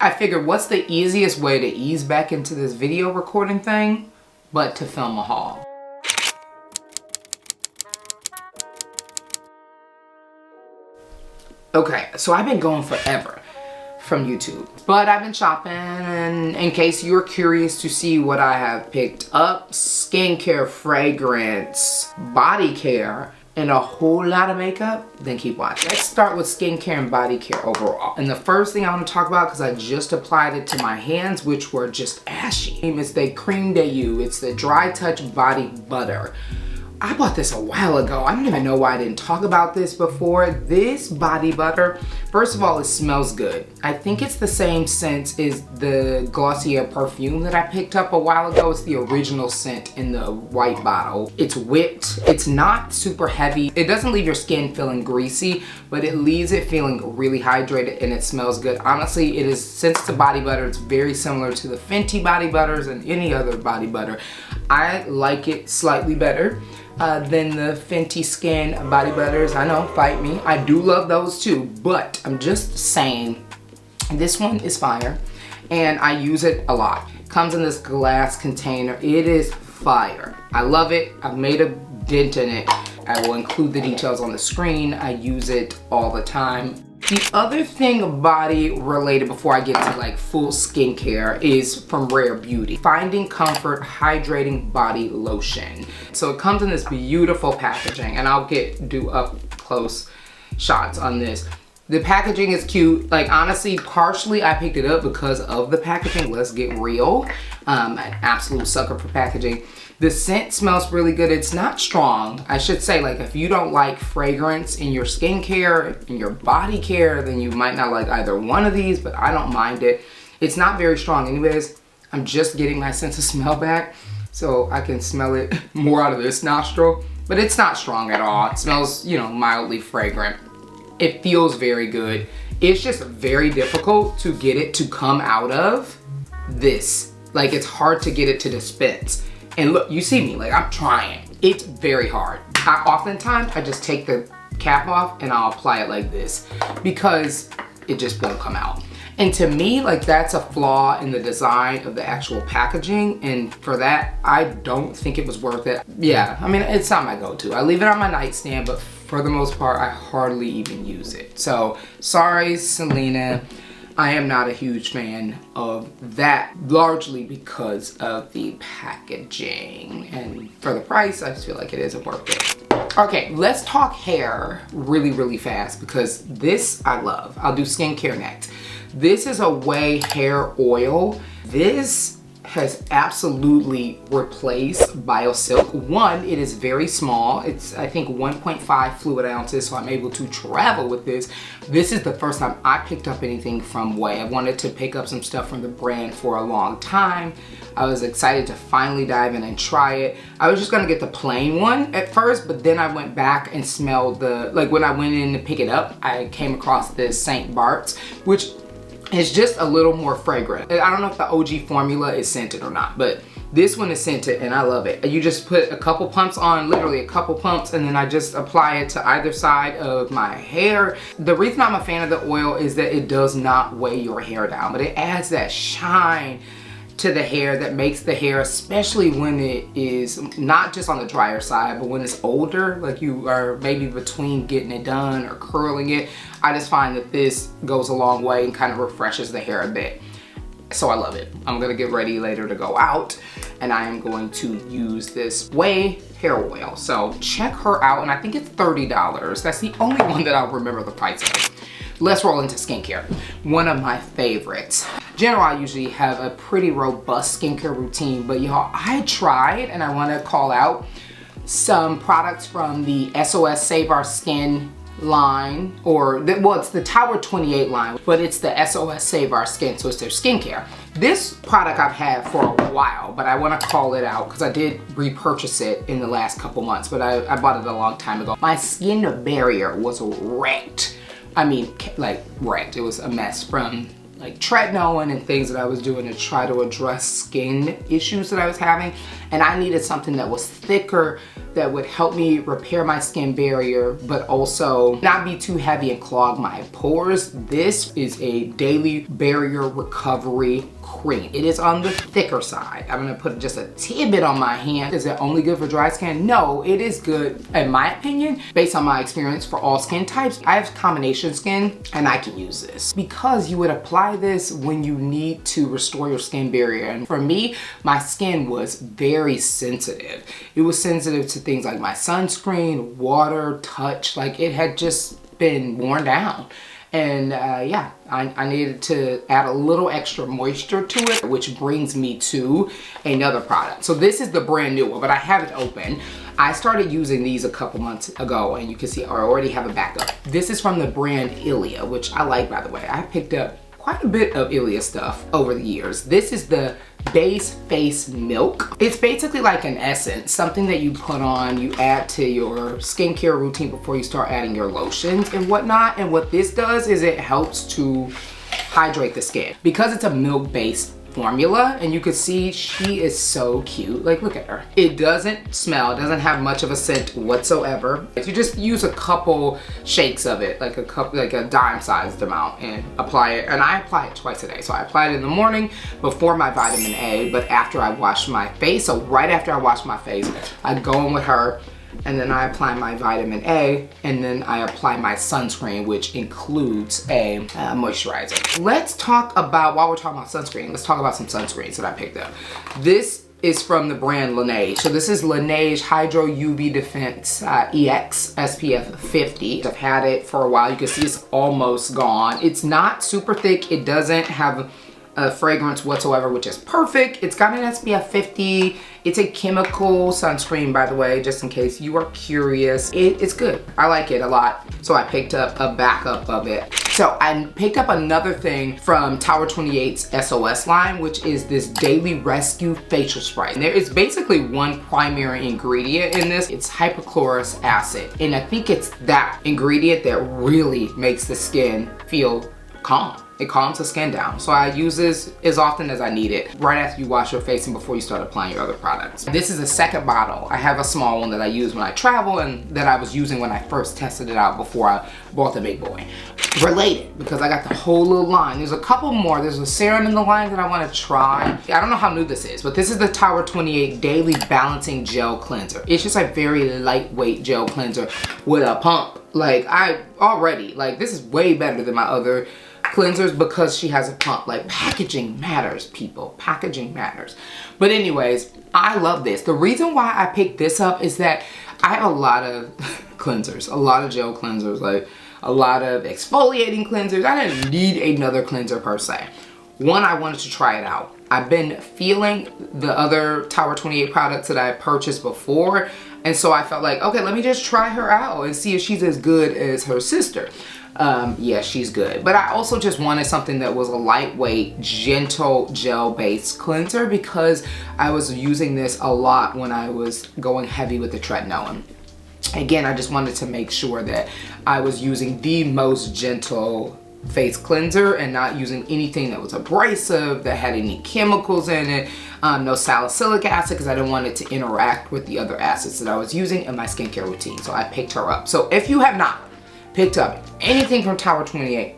I figured what's the easiest way to ease back into this video recording thing but to film a haul. Okay, so I've been going forever from YouTube, but I've been shopping, and in case you're curious to see what I have picked up, skincare, fragrance, body care, and a whole lot of makeup, then keep watching. Let's start with skincare and body care overall. And the first thing I want to talk about, because I just applied it to my hands, which were just ashy, is the Creme de You. It's the Dry Touch Body Butter. I bought this a while ago. I don't even know why I didn't talk about this before. This body butter, first of all, it smells good. I think it's the same scent as the Glossier perfume that I picked up a while ago. It's the original scent in the white bottle. It's whipped. It's not super heavy. It doesn't leave your skin feeling greasy, but it leaves it feeling really hydrated, and it smells good. Honestly, it is, since it's a body butter, it's very similar to the Fenty body butters and any other body butter. I like it slightly better than the Fenty Skin body butters. I know, fight me. I do love those too, but I'm just saying this one is fire and I use it a lot. Comes in this glass container. It is fire. I love it. I've made a dent in it. I will include the details on the screen. I use it all the time. The other thing body related before I get to like full skincare is from Rare Beauty. Finding Comfort Hydrating Body Lotion. So it comes in this beautiful packaging, and I'll do up close shots on this. The packaging is cute. Like, honestly, partially I picked it up because of the packaging. Let's get real. An absolute sucker for packaging. The scent smells really good. It's not strong. I should say, like, if you don't like fragrance in your skincare, in your body care, then you might not like either one of these, but I don't mind it. It's not very strong. Anyways, I'm just getting my sense of smell back, so I can smell it more out of this nostril, but it's not strong at all. It smells, you know, mildly fragrant. It feels very good. It's just very difficult to get it to come out of this. Like, it's hard to get it to dispense. And look, you see me, like, I'm trying. It's very hard. Oftentimes, I just take the cap off and I'll apply it like this because it just won't come out. And to me, like, that's a flaw in the design of the actual packaging. And for that, I don't think it was worth it. Yeah, I mean, it's not my go-to. I leave it on my nightstand, but for the most part, I hardly even use it. So, sorry, Selena. I am not a huge fan of that, largely because of the packaging. And for the price, I just feel like it isn't worth it. Okay, let's talk hair really, really fast because this I love. I'll do skincare next. This is a Way hair oil. This has absolutely replaced BioSilk. One, it is very small. It's, I think, 1.5 fluid ounces, so I'm able to travel with this. This is the first time I picked up anything from Way. I wanted to pick up some stuff from the brand for a long time. I was excited to finally dive in and try it. I was just gonna get the plain one at first, but then I went back and smelled the, like, when I went in to pick it up, I came across this St. Bart's, which it's just a little more fragrant. I don't know if the OG formula is scented or not, but this one is scented and I love it. You just put a couple pumps on, literally a couple pumps, and then I just apply it to either side of my hair. The reason I'm a fan of the oil is that it does not weigh your hair down, but it adds that shine to the hair that makes the hair, especially when it is not just on the drier side, but when it's older, like you are maybe between getting it done or curling it. I just find that this goes a long way and kind of refreshes the hair a bit. So I love it. I'm gonna get ready later to go out and I am going to use this Way hair oil. So check her out, and I think it's $30. That's the only one that I'll remember the price of. Let's roll into skincare. One of my favorites. Generally, I usually have a pretty robust skincare routine, but y'all, I tried, and I wanna call out some products from the SOS Save Our Skin line, or well, it's the Tower 28 line, but it's the SOS Save Our Skin, so it's their skincare. This product I've had for a while, but I want to call it out because I did repurchase it in the last couple months, but I bought it a long time ago. My skin barrier was wrecked. I mean, like, wrecked. It was a mess from like tretinoin and things that I was doing to try to address skin issues that I was having, and I needed something that was thicker, that would help me repair my skin barrier, but also not be too heavy and clog my pores. This is a daily barrier recovery cream. It is on the thicker side. I'm gonna put just a tidbit on my hand. Is it only good for dry skin? No, it is good, in my opinion, based on my experience, for all skin types. I have combination skin and I can use this because you would apply this when you need to restore your skin barrier. And for me, my skin was very sensitive. It was sensitive to things like my sunscreen, water, touch. Like, it had just been worn down. And yeah, I needed to add a little extra moisture to it, which brings me to another product. So this is the brand new one, but I have it open. I started using these a couple months ago, and you can see I already have a backup. This is from the brand Ilia, which I like, by the way. I picked up quite a bit of Ilia stuff over the years. This is the Base Face Milk. It's basically like an essence, something that you put on, you add to your skincare routine before you start adding your lotions and whatnot. And what this does is it helps to hydrate the skin. Because it's a milk-based formula, and you can see she is so cute. Like, look at her. It doesn't smell, doesn't have much of a scent whatsoever. If you just use a couple shakes of it, like a dime-sized amount, and apply it. And I apply it twice a day. So I apply it in the morning before my vitamin A, but after I wash my face. So right after I wash my face, I go in with her, and then I apply my vitamin A, and then I apply my sunscreen, which includes a moisturizer. Let's talk about, while we're talking about sunscreen, let's talk about some sunscreens that I picked up. This is from the brand Laneige. So this is Laneige Hydro UV Defense EX SPF 50. I've had it for a while. You can see it's almost gone. It's not super thick. It doesn't have a fragrance whatsoever, which is perfect. It's got an SPF 50. It's a chemical sunscreen, by the way, just in case you are curious. It's good. I like it a lot. So I picked up a backup of it. So I picked up another thing from Tower 28's SOS line, which is this Daily Rescue Facial Spray. And there is basically one primary ingredient in this. It's hypochlorous acid. And I think it's that ingredient that really makes the skin feel calm. It calms the skin down. So I use this as often as I need it, right after you wash your face and before you start applying your other products. This is a second bottle. I have a small one that I use when I travel and that I was using when I first tested it out before I bought the big boy. Related, because I got the whole little line. There's a couple more. There's a serum in the line that I want to try. I don't know how new this is, but this is the Tower 28 Daily Balancing Gel Cleanser. It's just a very lightweight gel cleanser with a pump. Like, this is way better than my other cleansers because she has a pump. Like, packaging matters, people. Packaging matters. But anyways, I love this. The reason why I picked this up is that I have a lot of cleansers, a lot of gel cleansers, like a lot of exfoliating cleansers. I didn't need another cleanser per se. One, I wanted to try it out. I've been feeling the other Tower 28 products that I purchased before, and so I felt like, okay, let me just try her out and see if she's as good as her sister. Yeah, she's good. But I also just wanted something that was a lightweight, gentle, gel-based cleanser because I was using this a lot when I was going heavy with the tretinoin. Again, I just wanted to make sure that I was using the most gentle face cleanser and not using anything that was abrasive, that had any chemicals in it, no salicylic acid, because I didn't want it to interact with the other acids that I was using in my skincare routine. So I picked her up. So if you have not picked up anything from Tower 28,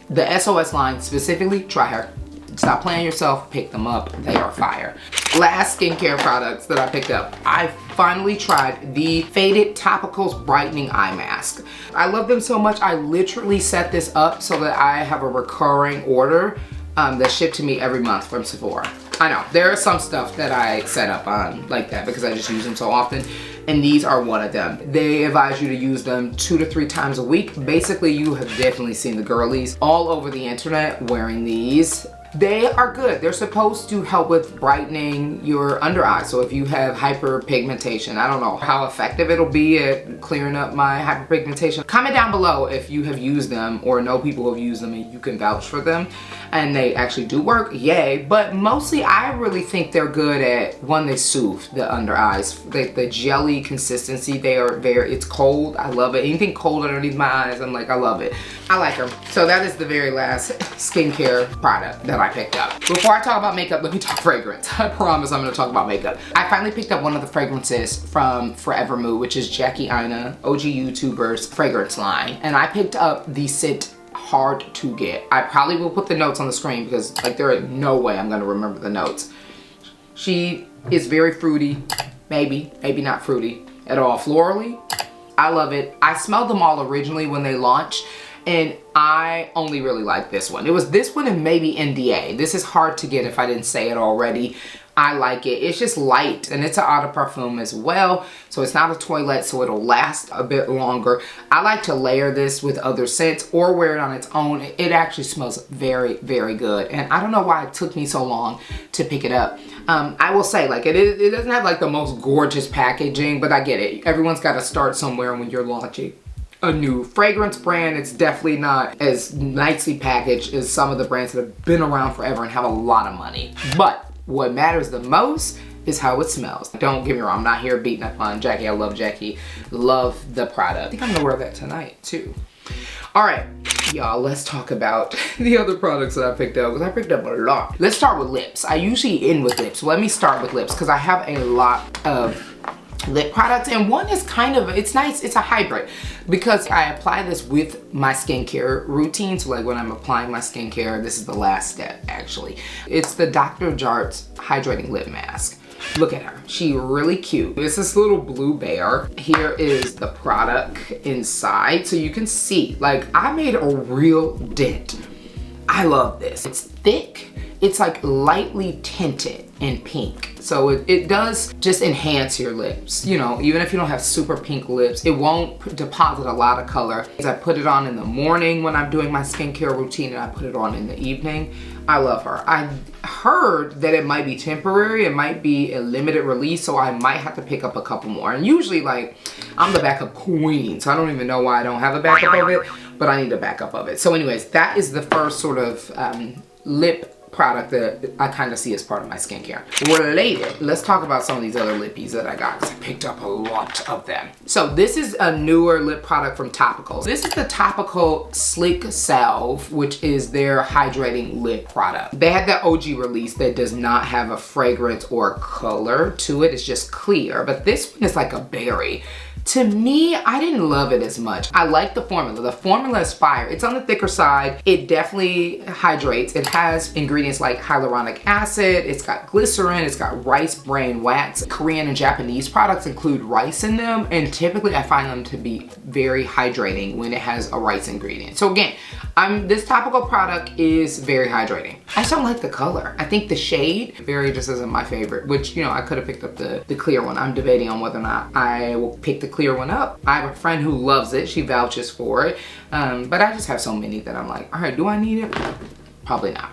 the SOS line specifically, try her. Stop playing yourself, pick them up, they are fire. Last skincare products that I picked up. I finally tried the Faded Topicals Brightening Eye Mask. I love them so much, I literally set this up so that I have a recurring order that's shipped to me every month from Sephora. I know, there is some stuff that I set up on like that because I just use them so often, and these are one of them. They advise you to use them 2 to 3 times a week. Basically, you have definitely seen the girlies all over the internet wearing these. They are good. They're supposed to help with brightening your under eye. So if you have hyperpigmentation, I don't know how effective it'll be at clearing up my hyperpigmentation. Comment down below if you have used them or know people who have used them and you can vouch for them and they actually do work, yay. But mostly I really think they're good at, one, they soothe the under eyes. The jelly consistency, it's cold, I love it. Anything cold underneath my eyes, I'm like, I love it. I like them. So that is the very last skincare product that that I picked up. Before I talk about makeup, let me talk fragrance. I promise I'm gonna talk about makeup. I finally picked up one of the fragrances from Forever Mood, which is Jackie Aina, OG YouTuber's fragrance line. And I picked up the scent Hard to Get. I probably will put the notes on the screen because like there is no way I'm gonna remember the notes. She is very fruity, maybe not fruity at all. Florally, I love it. I smelled them all originally when they launched, and I only really like this one. It was this one and maybe NDA. This is Hard to Get if I didn't say it already. I like it. It's just light, and it's an eau de parfum as well. So it's not a toilette, so it'll last a bit longer. I like to layer this with other scents or wear it on its own. It actually smells very, very good. And I don't know why it took me so long to pick it up. I will say, like, it doesn't have like the most gorgeous packaging, but I get it. Everyone's got to start somewhere when you're launching a new fragrance brand. It's definitely not as nicely packaged as some of the brands that have been around forever and have a lot of money. But what matters the most is how it smells. Don't get me wrong, I'm not here beating up on Jackie. I love Jackie, love the product. I think I'm gonna wear that tonight too. All right, y'all, let's talk about the other products that I picked up, because I picked up a lot. Let's start with lips. I usually end with lips. Let me start with lips because I have a lot of lip products, and one is kind of, it's nice, it's a hybrid because I apply this with my skincare routine. So like when I'm applying my skincare, this is the last step actually. It's the Dr. Jart's Hydrating Lip Mask. Look at her, she really cute. It's this little blue bear. Here is the product inside so you can see, like I made a real dent. I love this. It's thick, it's like lightly tinted in pink. So it does just enhance your lips. You know, even if you don't have super pink lips, it won't deposit a lot of color. I put it on in the morning when I'm doing my skincare routine, and I put it on in the evening. I love her. I heard that it might be temporary, it might be a limited release, so I might have to pick up a couple more. And usually, like, I'm the backup queen, so I don't even know why I don't have a backup of it, but I need a backup of it. So anyways, that is the first sort of lip product that I kind of see as part of my skincare. Related, let's talk about some of these other lippies that I got, because I picked up a lot of them. So this is a newer lip product from Topical. This is the Topical Slick Salve, which is their hydrating lip product. They had the OG release that does not have a fragrance or color to it. It's just clear, but this one is like a berry. To me, I didn't love it as much. I like the formula. The formula is fire. It's on the thicker side. It definitely hydrates. It has ingredients like hyaluronic acid. It's got glycerin. It's got rice bran wax. Korean and Japanese products include rice in them, and typically I find them to be very hydrating when it has a rice ingredient. So again, this Topical product is very hydrating. I just don't like the color. I think the shade very just isn't my favorite, which, you know, I could have picked up the clear one. I'm debating on whether or not I will pick the clear one up. I have a friend who loves it. She vouches for it. But I just have so many that I'm like, all right, do I need it? Probably not.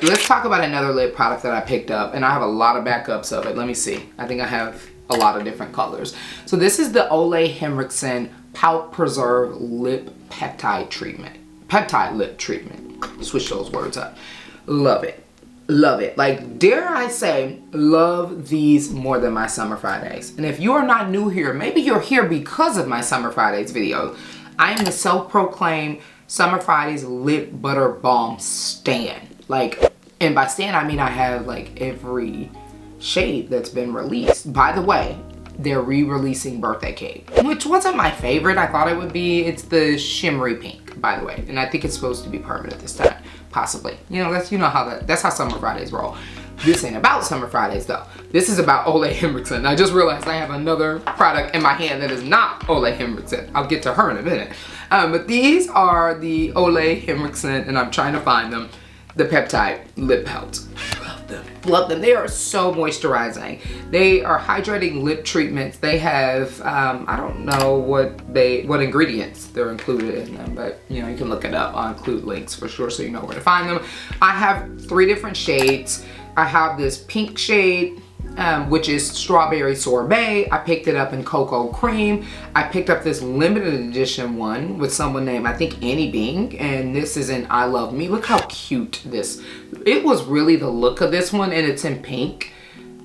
Let's talk about another lip product that I picked up, and I have a lot of backups of it. Let me see. I think I have a lot of different colors. So this is the Ole Henriksen Pout Preserve Lip Peptide Treatment. Peptide Lip Treatment. Switch those words up. Love it. Love it. Like, dare I say, love these more than my Summer Fridays. And if you are not new here, maybe you're here because of my Summer Fridays video. I am the self-proclaimed Summer Fridays Lip Butter Balm stan. Like, and by stan, I mean I have like every shade that's been released. By the way, they're re-releasing Birthday Cake, which wasn't my favorite. I thought it would be. It's the shimmery pink, by the way. And I think it's supposed to be permanent this time. Possibly. You know, that's how Summer Fridays roll. This ain't about Summer Fridays though. This is about Ole Henriksen. I just realized I have another product in my hand that is not Ole Henriksen. I'll get to her in a minute. But these are the Ole Henriksen, and I'm trying to find them, the Peptide Lip Pout. Love them. Love them. They are so moisturizing. They are hydrating lip treatments. They have, I don't know what ingredients they're included in them, but you know, you can look it up. I'll include links for sure so you know where to find them. I have 3 different shades. I have this pink shade, which is Strawberry Sorbet. I picked it up in Cocoa Cream. I picked up this limited edition one with someone named, I think, Annie Bing, and this is in I Love Me. Look how cute this. It was really the look of this one, and it's in pink.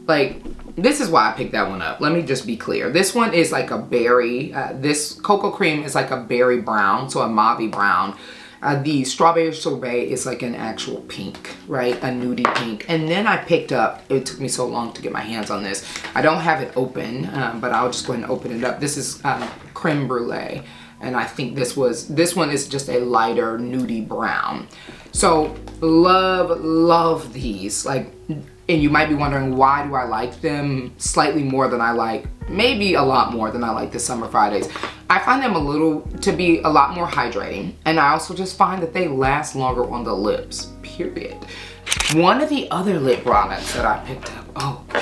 Like, this is why I picked that one up. Let me just be clear. This one is like a berry. This Cocoa Cream is like a berry brown, so a mauve brown. The Strawberry Sorbet is like an actual pink, right? A nudie pink. And then I picked up, it took me so long to get my hands on this. I don't have it open, but I'll just go ahead and open it up. This is Creme Brulee. And I think this one is just a lighter nudie brown. So love these. Like, and you might be wondering, why do I like them slightly more than I like, maybe a lot more than I like the Summer Fridays. I find them to be a lot more hydrating. And I also just find that they last longer on the lips, period. One of the other lip products that I picked up,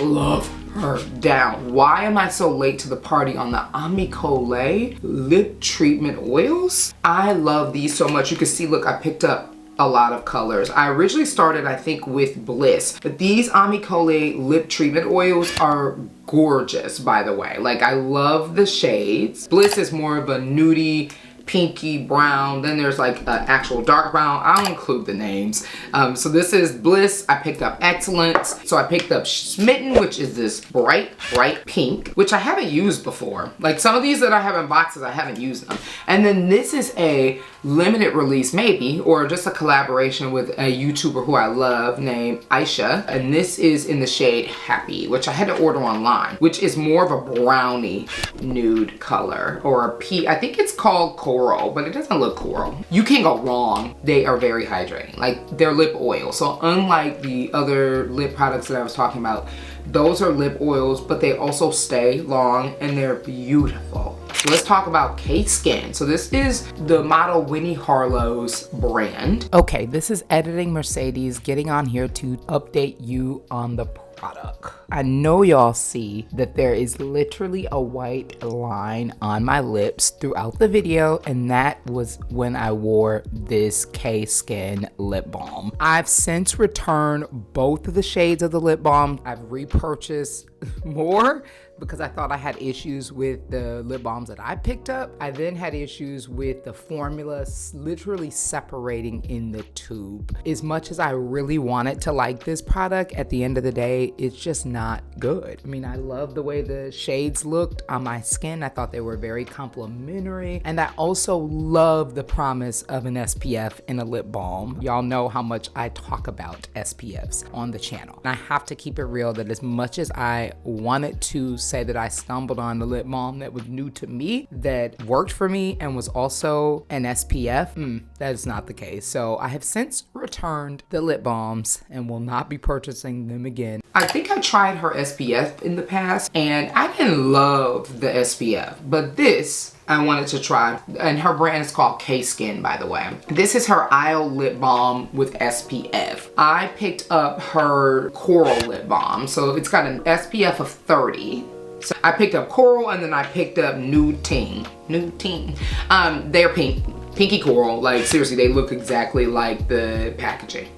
love her down. Why am I so late to the party on the Amicole lip treatment oils? I love these so much. You can see, look, I picked up a lot of colors. I originally started, I think, with Bliss, but these Amicole lip treatment oils are gorgeous, by the way. Like, I love the shades. Bliss is more of a nudie, pinky brown. Then there's like an actual dark brown. I'll include the names. So this is Bliss. I picked up Excellence. So I picked up Smitten, which is this bright pink, which I haven't used before. Like, some of these that I have in boxes, I haven't used them. And then this is a limited release, maybe, or just a collaboration with a YouTuber who I love named Aisha. And this is in the shade Happy, which I had to order online, which is more of a brownie nude color, or a pea. I think it's called Coral, but it doesn't look coral. You can't go wrong. They are very hydrating. Like, they're lip oil. So unlike the other lip products that I was talking about, those are lip oils, but they also stay long and they're beautiful. So let's talk about K-Skin. So this is the model Winnie Harlow's brand. Okay, this is Editing Mercedes getting on here to update you on the product. I know y'all see that there is literally a white line on my lips throughout the video, and that was when I wore this K-Skin lip balm. I've since returned both of the shades of the lip balm. I've repurchased more because I thought I had issues with the lip balms that I picked up. I then had issues with the formula literally separating in the tube. As much as I really wanted to like this product, at the end of the day, it's just not good. I mean, I love the way the shades looked on my skin. I thought they were very complimentary. And I also love the promise of an SPF in a lip balm. Y'all know how much I talk about SPFs on the channel. And I have to keep it real that as much as I wanted to say that I stumbled on the lip balm that was new to me, that worked for me and was also an SPF, that is not the case. So I have since returned the lip balms and will not be purchasing them again. I think I tried her SPF in the past and I didn't love the SPF, but this I wanted to try, and her brand is called K-Skin, by the way. This is her Isle Lip Balm with SPF. I picked up her Coral Lip Balm, so it's got an SPF of 30. So I picked up Coral, and then I picked up Nude Teen. They're pink, pinky coral. Like, seriously, they look exactly like the packaging.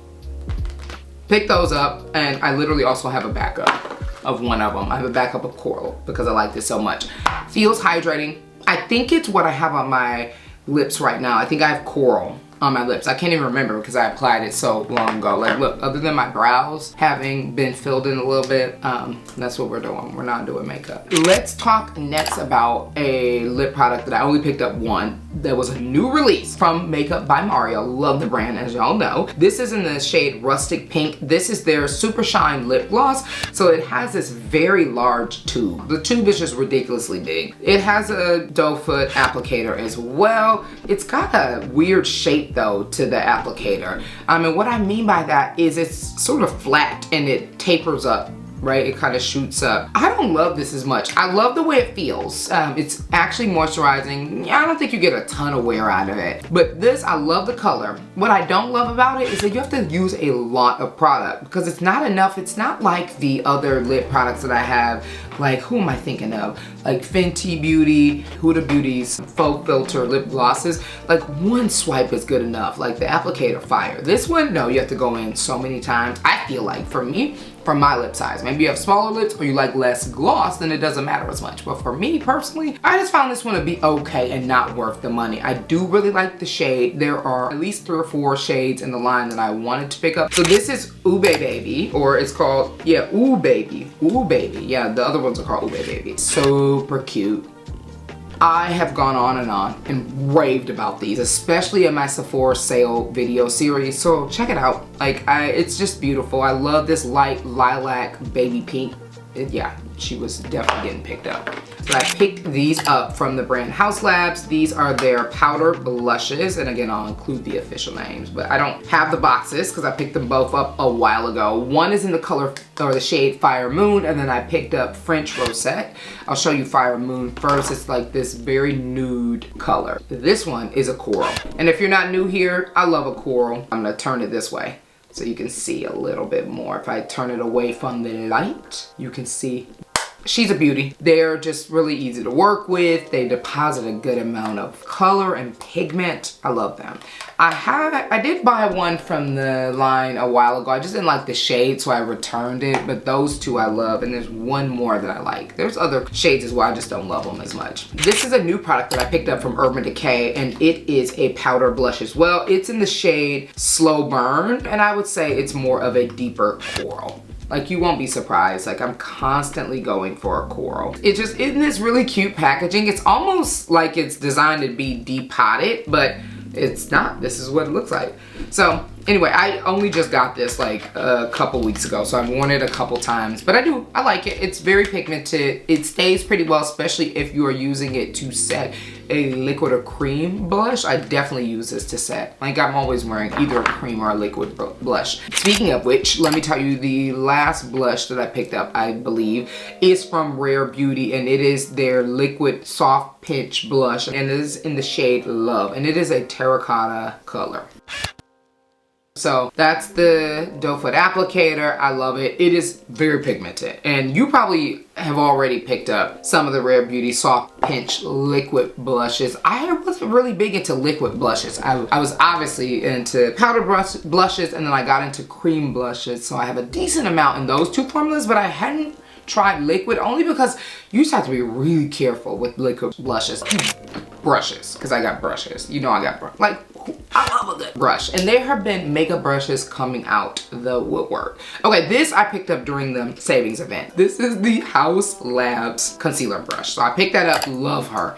Pick those up, and I literally also have a backup of one of them. I have a backup of Coral because I like this so much. Feels hydrating. I think it's what I have on my lips right now. I think I have Coral on my lips. I can't even remember because I applied it so long ago. Like, look, other than my brows having been filled in a little bit, that's what we're doing. We're not doing makeup. Let's talk next about a lip product that I only picked up one. That was a new release from Makeup by Mario. Love the brand, as y'all know. This is in the shade Rustic Pink. This is their Super Shine lip gloss. So it has this very large tube. The tube is just ridiculously big. It has a doe foot applicator as well. It's got a weird shape though to the applicator. And what I mean by that is it's sort of flat and it tapers up. Right, it kind of shoots up. I don't love this as much. I love the way it feels. It's actually moisturizing. I don't think you get a ton of wear out of it. But this, I love the color. What I don't love about it is that you have to use a lot of product because it's not enough. It's not like the other lip products that I have. Like, who am I thinking of? Like Fenty Beauty, Huda Beauty's Faux Filter lip glosses. Like, one swipe is good enough. Like the applicator fire. This one, no, you have to go in so many times. I feel like, for me, from my lip size. Maybe you have smaller lips or you like less gloss, then it doesn't matter as much. But for me personally, I just found this one to be okay and not worth the money. I do really like the shade. There are at least 3 or 4 shades in the line that I wanted to pick up. So this is Ube Baby, or it's called, yeah, Ooh Baby. Ooh Baby. Yeah, the other ones are called Ube Baby. Super cute. I have gone on and raved about these, especially in my Sephora sale video series. So check it out. Like, it's just beautiful. I love this light lilac baby pink. Yeah, she was definitely getting picked up. So I picked these up from the brand House Labs. These are their powder blushes. And again, I'll include the official names, but I don't have the boxes because I picked them both up a while ago. One is in the color or the shade Fire Moon, and then I picked up French Rosette. I'll show you Fire Moon first. It's like this very nude color. This one is a coral. And if you're not new here, I love a coral. I'm gonna turn it this way so you can see a little bit more. If I turn it away from the light, you can see she's a beauty. They're just really easy to work with. They deposit a good amount of color and pigment. I love them. I did buy one from the line a while ago. I just didn't like the shade, so I returned it. But those two I love, and there's one more that I like. There's other shades as well, I just don't love them as much. This is a new product that I picked up from Urban Decay, and it is a powder blush as well. It's in the shade Slow Burn, and I would say it's more of a deeper coral. Like, you won't be surprised. Like, I'm constantly going for a coral. It just, in this really cute packaging, it's almost like it's designed to be depotted, but it's not. This is what it looks like. So anyway, I only just got this like a couple weeks ago, so I've worn it a couple times, but I like it. It's very pigmented. It stays pretty well, especially if you are using it to set a liquid or cream blush. I definitely use this to set. Like, I'm always wearing either a cream or a liquid blush. Speaking of which, let me tell you, the last blush that I picked up, I believe, is from Rare Beauty, and it is their liquid soft pinch blush, and it is in the shade Love, and it is a terracotta color. So that's the doe foot applicator. I love it. It is very pigmented, and you probably have already picked up some of the Rare Beauty soft pinch liquid blushes. I wasn't really big into liquid blushes. I was obviously into powder blushes, and then I got into cream blushes, so I have a decent amount in those two formulas, but I hadn't tried liquid only because you just have to be really careful with liquid blushes. Brushes, because I got brushes. You know I got brushes. Like, I love a good brush. And there have been makeup brushes coming out the woodwork. Okay, this I picked up during the savings event. This is the House Labs concealer brush. So I picked that up, love her,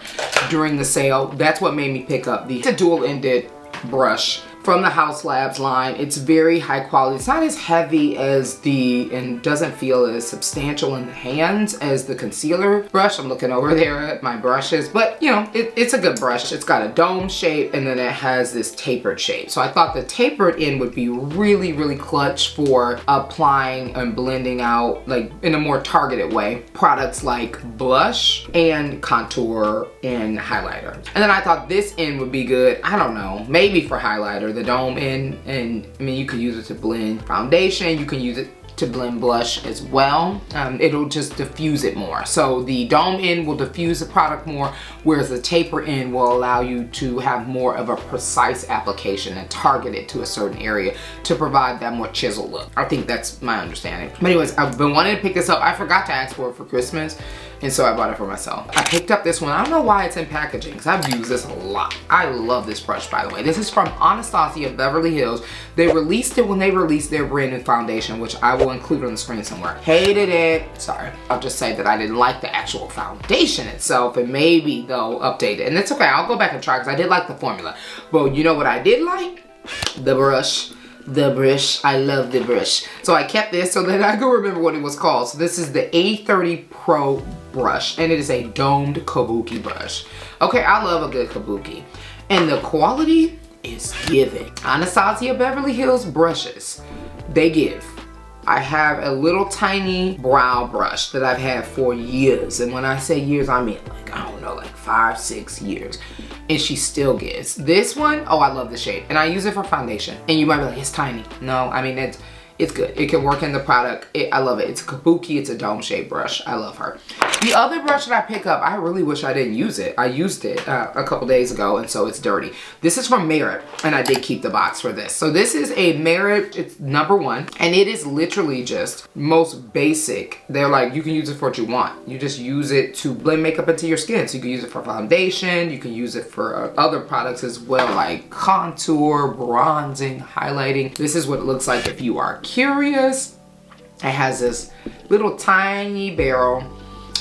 during the sale. That's what made me pick up the dual-ended brush from the House Labs line. It's very high quality. It's not as heavy as and doesn't feel as substantial in the hands as the concealer brush. I'm looking over there at my brushes, but you know, it's a good brush. It's got a dome shape, and then it has this tapered shape. So I thought the tapered end would be really, really clutch for applying and blending out, like in a more targeted way, products like blush and contour and highlighter. And then I thought this end would be good, I don't know, maybe for highlighter, the dome end, and I mean, you could use it to blend foundation, you can use it to blend blush as well. It'll just diffuse it more. So the dome end will diffuse the product more, whereas the taper end will allow you to have more of a precise application and target it to a certain area to provide that more chiseled look. I think that's my understanding. But anyways, I've been wanting to pick this up. I forgot to ask for it for Christmas, and so I bought it for myself. I picked up this one. I don't know why it's in packaging, because I've used this a lot. I love this brush, by the way. This is from Anastasia Beverly Hills. They released it when they released their brand new foundation, which I will include on the screen somewhere. Hated it. Sorry. I'll just say that I didn't like the actual foundation itself, and maybe they'll update it. And it's okay. I'll go back and try, because I did like the formula. But you know what I did like? The brush. The brush. I love the brush. So I kept this so that I could remember what it was called. So this is the A30 Pro brush, and it is a domed kabuki brush. Okay, I love a good kabuki, and the quality is giving. Anastasia Beverly Hills brushes, they give. I have a little tiny brow brush that I've had for years, and when I say years, I mean like, I don't know, like 5-6 years, and she still gives. This one, oh, I love the shade, and I use it for foundation. And you might be like, it's tiny. No, I mean, it's good. It can work in the product. I love it. It's a kabuki. It's a dome shaped brush. I love her. The other brush that I pick up, I really wish I didn't use it. I used it a couple days ago, and so it's dirty. This is from Merit, and I did keep the box for this. So this is a Merit, it's #1, and it is literally just most basic. They're like, you can use it for what you want. You just use it to blend makeup into your skin. So you can use it for foundation. You can use it for other products as well, like contour, bronzing, highlighting. This is what it looks like if you are curious. It has this little tiny barrel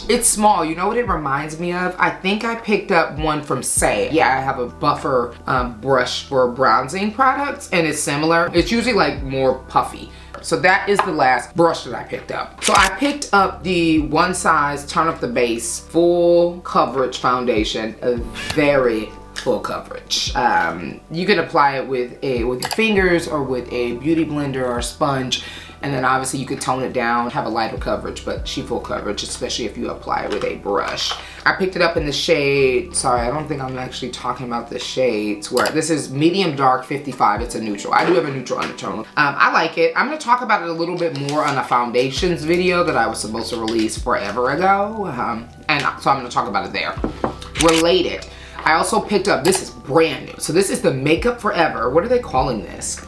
It's small. You know what it reminds me of? I think I picked up one from Say. Yeah, I have a buffer brush for bronzing products, and it's similar. It's usually like more puffy. So that is the last brush that I picked up. So I picked up the One Size Turn Up the Base Full Coverage Foundation, a very full coverage. You can apply it with your fingers or with a beauty blender or a sponge, and then obviously you could tone it down, have a lighter coverage, but she full coverage, especially if you apply it with a brush. I picked it up in the shade, sorry, I don't think I'm actually talking about the shades, where this is medium dark 55, it's a neutral. I do have a neutral undertone. I like it. I'm gonna talk about it a little bit more on a foundations video that I was supposed to release forever ago, and so I'm gonna talk about it there. Related, I also picked up, this is brand new, so this is the Makeup Forever, what are they calling this?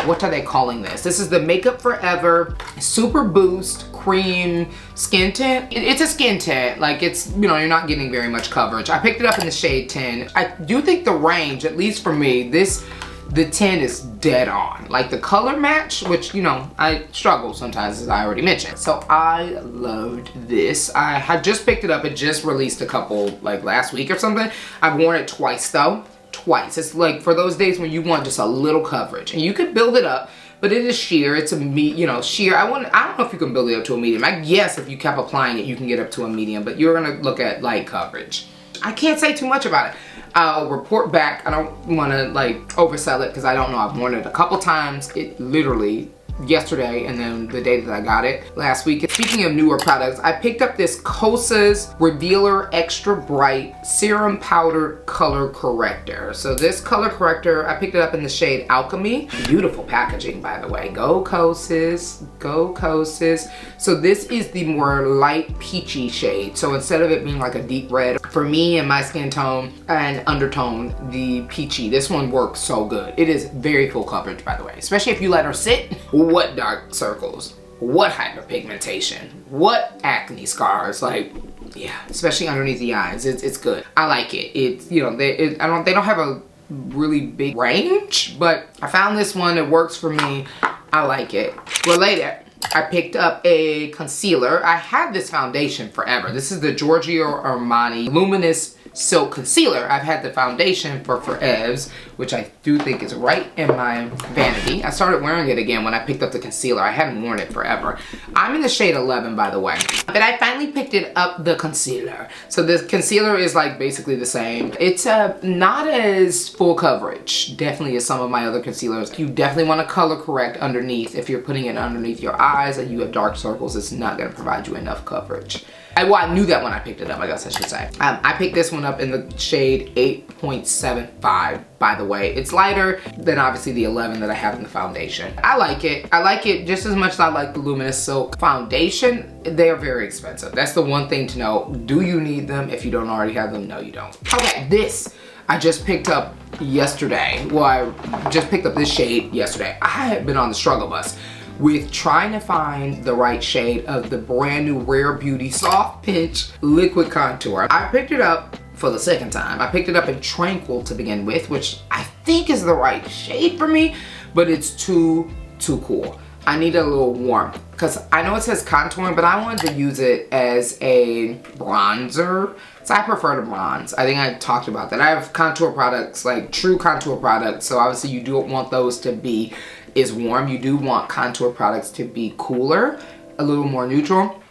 What are they calling this? This is the Makeup Forever Super Boost Cream Skin Tint. It's a skin tint, like it's, you know, you're not getting very much coverage. I picked it up in the shade 10. I do think the range, at least for me, the tint is dead on. Like the color match, which, you know, I struggle sometimes, as I already mentioned. So I loved this. I had just picked it up. It just released a couple, like last week or something. I've worn it twice though. Twice. It's like for those days when you want just a little coverage, and you could build it up, but it is sheer. It's a sheer. I don't know if you can build it up to a medium. I guess if you kept applying it, you can get up to a medium, but you're gonna look at light coverage. I can't say too much about it. I'll report back. I don't want to like oversell it because I don't know. I've worn it a couple times. It literally yesterday and then the day that I got it last week. Speaking of newer products, I picked up this Kosas Revealer Extra Bright Serum Powder Color Corrector. So this color corrector, I picked it up in the shade Alchemy. Beautiful packaging, by the way. Go Kosas, go Kosas. So this is the more light peachy shade. So instead of it being like a deep red, for me and my skin tone and undertone, the peachy, this one works so good. It is very full coverage, by the way, especially if you let her sit. What dark circles, what hyperpigmentation, what acne scars, like, yeah, especially underneath the eyes. It's good. I like it. It's, you know, they don't have a really big range, but I found this one, it works for me. I like it. Related, I picked up a concealer. I had this foundation forever. This is the Giorgio Armani Luminous Silk Concealer. I've had the foundation for forever, which I do think is right in my vanity. I started wearing it again when I picked up the concealer. I hadn't worn it forever. I'm in the shade 11, by the way. But I finally picked it up, the concealer. So this concealer is like basically the same. It's not as full coverage, definitely, as some of my other concealers. You definitely want to color correct underneath. If you're putting it underneath your eyes and you have dark circles, it's not going to provide you enough coverage. Well, I knew that when I picked it up, I guess I should say. I picked this one up in the shade 8.75, by the way. It's lighter than obviously the 11 that I have in the foundation. I like it. I like it just as much as I like the Luminous Silk foundation. They are very expensive. That's the one thing to know. Do you need them? If you don't already have them, no, you don't. Okay, this I just picked up yesterday. Well, I just picked up this shade yesterday. I had been on the struggle bus with trying to find the right shade of the brand new Rare Beauty Soft Pinch Liquid Contour. I picked it up for the second time. I picked it up in Tranquil to begin with, which I think is the right shade for me, but it's too cool. I need a little warm because I know it says contouring, but I wanted to use it as a bronzer. So I prefer to bronze. I think I talked about that. I have contour products, like true contour products, so obviously you don't want those to be as warm. You do want contour products to be cooler, a little more neutral.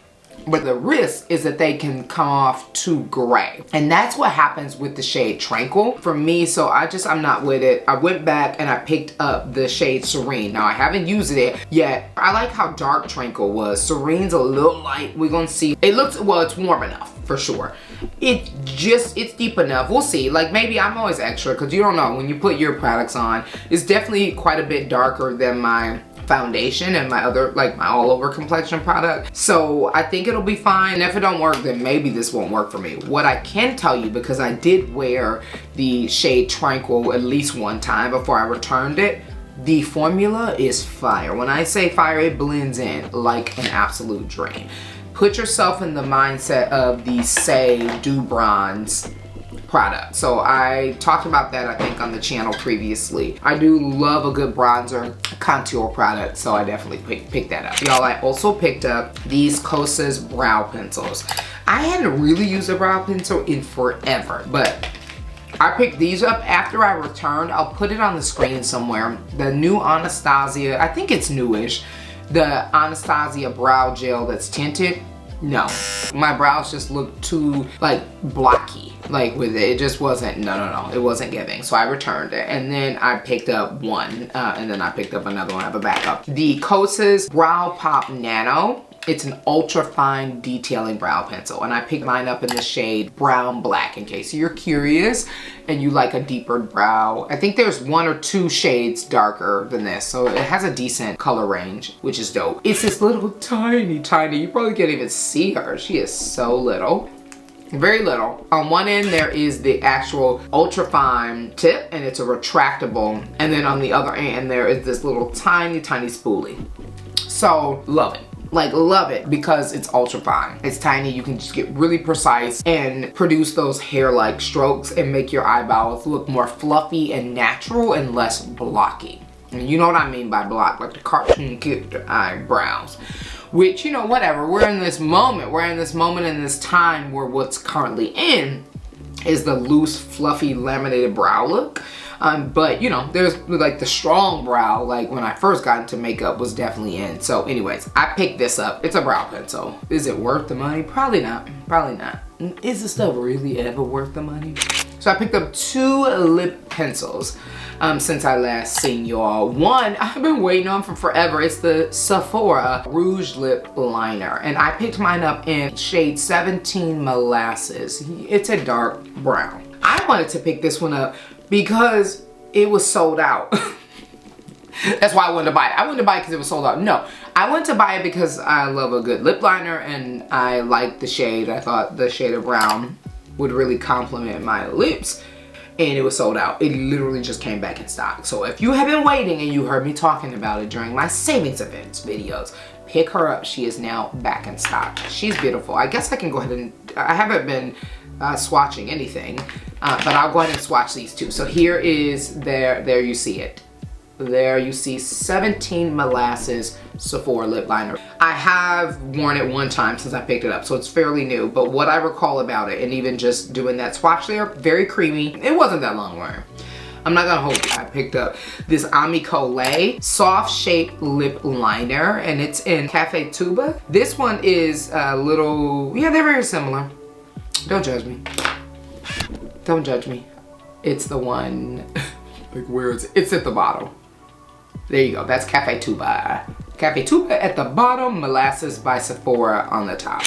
But the risk is that they can come off too gray. And that's what happens with the shade Tranquil for me. So I'm not with it. I went back and I picked up the shade Serene. Now I haven't used it yet. I like how dark Tranquil was. Serene's a little light. We're gonna see. It looks, well, it's warm enough for sure. It's deep enough. We'll see. Like maybe I'm always extra because you don't know when you put your products on. It's definitely quite a bit darker than my foundation and my other, like my all over complexion product. So I think it'll be fine. And if it don't work, then maybe this won't work for me. What I can tell you, because I did wear the shade Tranquil at least one time before I returned it, the formula is fire. When I say fire, it blends in like an absolute dream. Put yourself in the mindset of the Say Do Bronze product. So I talked about that, I think, on the channel previously. I do love a good bronzer contour product, so I definitely picked that up. Y'all, I also picked up these Kosas brow pencils. I hadn't really used a brow pencil in forever, but I picked these up after I returned. I'll put it on the screen somewhere. The new Anastasia, I think it's newish, the Anastasia brow gel that's tinted. No, my brows just looked too like blocky, like with it. It just wasn't, no, it wasn't giving. So I returned it, and then I picked up one, and then I picked up another one. I have a backup. The Kosas Brow Pop Nano. It's an ultra fine detailing brow pencil, and I picked mine up in the shade Brown Black in case you're curious and you like a deeper brow. I think there's 1 or 2 shades darker than this, so it has a decent color range, which is dope. It's this little tiny, you probably can't even see her. She is so little. Very little. On one end there is the actual ultra fine tip, and it's a retractable, and then on the other end there is this little tiny spoolie. So love it. Like, love it because it's ultra fine. It's tiny. You can just get really precise and produce those hair-like strokes and make your eyebrows look more fluffy and natural and less blocky. And you know what I mean by block, like the cartoon character eyebrows. Which, you know, whatever. We're in this moment. We're in this moment in this time where what's currently in is the loose, fluffy, laminated brow look. But you know, there's like the strong brow, like when I first got into makeup, was definitely in. So anyways, I picked this up. It's a brow pencil. Is it worth the money? Probably not. Probably not. Is this stuff really ever worth the money? So I picked up 2 lip pencils since I last seen y'all. One I've been waiting on for forever. It's the Sephora Rouge Lip Liner, and I picked mine up in shade 17 Molasses. It's a dark brown. I wanted to pick this one up because it was sold out. That's why I wanted to buy it. I wanted to buy it because it was sold out. No, I wanted to buy it because I love a good lip liner and I like the shade. I thought the shade of brown would really complement my lips, and it was sold out. It literally just came back in stock. So if you have been waiting and you heard me talking about it during my savings events videos, pick her up. She is now back in stock. She's beautiful. I guess I can go ahead and, I haven't been swatching anything, but I'll go ahead and swatch these 2. So here is, there you see it. There you see 17 Molasses Sephora lip liner. I have worn it one time since I picked it up, so it's fairly new, but what I recall about it, and even just doing that swatch there, very creamy. It wasn't that long wearing. I'm not gonna hold you. I picked up this Ami Collet soft shaped lip liner, and it's in Cafe Tuba. This one is a little, yeah, they're very similar. Don't judge me. Don't judge me. It's the one, like where is it? It's at the bottom. There you go, that's Cafe Tuba. Cafe Tuba at the bottom, Molasses by Sephora on the top.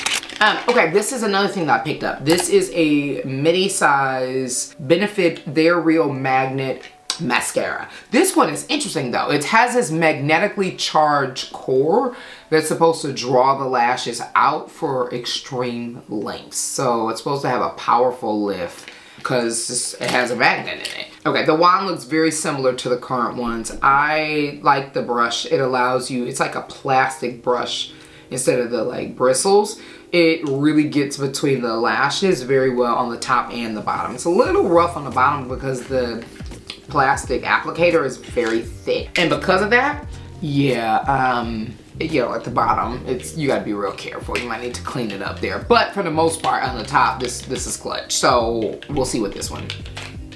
Okay, this is another thing that I picked up. This is a midi size Benefit They're Real Magnet mascara. This one is interesting though. It has this magnetically charged core that's supposed to draw the lashes out for extreme lengths. So it's supposed to have a powerful lift because it has a magnet in it. Okay, the wand looks very similar to the current ones. I like the brush. It allows you, it's like a plastic brush instead of the like bristles. It really gets between the lashes very well on the top and the bottom. It's a little rough on the bottom because the plastic applicator is very thick. And because of that, yeah, you know, at the bottom, you gotta be real careful. You might need to clean it up there. But for the most part on the top, this is clutch. So we'll see what this one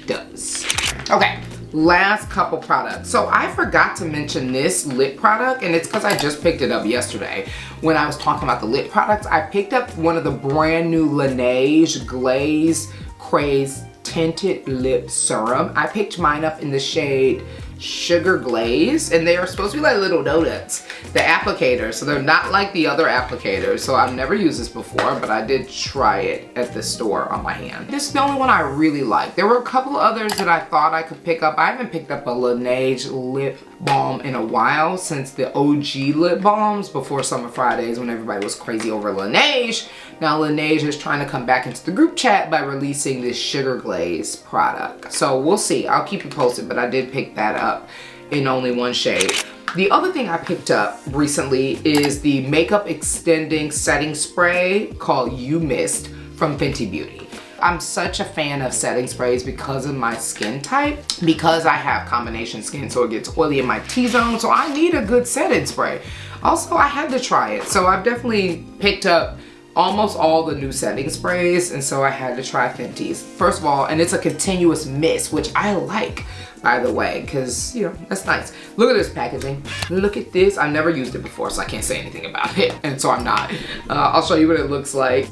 does. Okay, last couple products. So I forgot to mention this lip product, and it's because I just picked it up yesterday. When I was talking about the lip products, I picked up one of the brand new Laneige Glaze Craze Tinted Lip Serum. I picked mine up in the shade Sugar Glaze, and they are supposed to be like little donuts, the applicators, so they're not like the other applicators. So I've never used this before, but I did try it at the store on my hand. This is the only one I really like. There were a couple others that I thought I could pick up. I haven't picked up a Laneige lip balm in a while, since the OG lip balms before Summer Fridays when everybody was crazy over Laneige. Now Laneige is trying to come back into the group chat by releasing this Sugar Glaze product. So we'll see. I'll keep you posted, but I did pick that up in only one shade. The other thing I picked up recently is the makeup extending setting spray called You Mist from Fenty Beauty. I'm such a fan of setting sprays because of my skin type, because I have combination skin, so it gets oily in my T-zone, so I need a good setting spray. Also, I had to try it, so I've definitely picked up almost all the new setting sprays, and so I had to try Fenty's. First of all, and it's a continuous mist, which I like, by the way, because, you know, that's nice. Look at this packaging. Look at this. I've never used it before, so I can't say anything about it, and so I'm not. I'll show you what it looks like.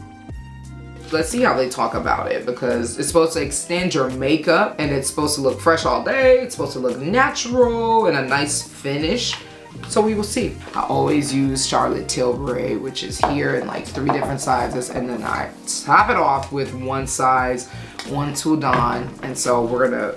Let's see how they talk about it, because it's supposed to extend your makeup and it's supposed to look fresh all day. It's supposed to look natural and a nice finish. So we will see. I always use Charlotte Tilbury, which is here in like 3 different sizes, and then I top it off with one size, one Tulle Dawn, and so we're gonna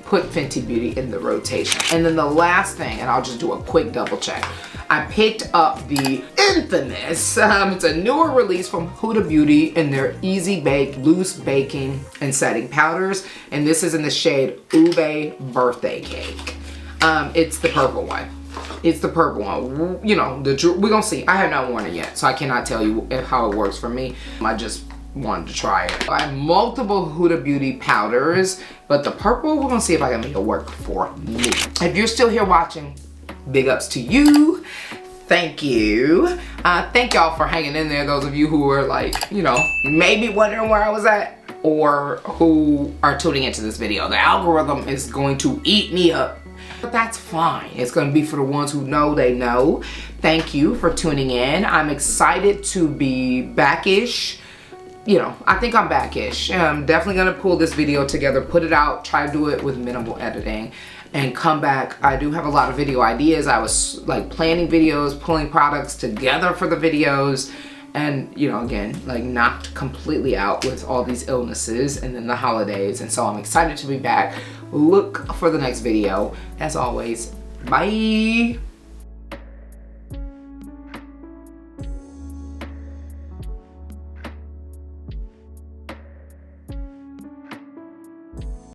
put Fenty Beauty in the rotation. And then the last thing, and I'll just do a quick double check. I picked up the infamous, it's a newer release from Huda Beauty in their Easy Bake Loose Baking and Setting Powders. And this is in the shade Ube Birthday Cake. It's the purple one. It's the purple one. You know, we're gonna see. I have not worn it yet, so I cannot tell you how it works for me. I just wanted to try it. I have multiple Huda Beauty powders, but the purple, we're gonna see if I can make it work for me. If you're still here watching, big ups to you. Thank you. Thank y'all for hanging in there. Those of you who are like, you know, maybe wondering where I was at, or who are tuning into this video. The algorithm is going to eat me up, but that's fine. It's gonna be for the ones who know they know. Thank you for tuning in. I'm excited to be back-ish. You know, I think I'm back-ish. I'm definitely gonna pull this video together, put it out, try to do it with minimal editing, and come back. I do have a lot of video ideas. I was like planning videos, pulling products together for the videos, and you know, again, like knocked completely out with all these illnesses and then the holidays, and so I'm excited to be back. Look for the next video. As always, bye.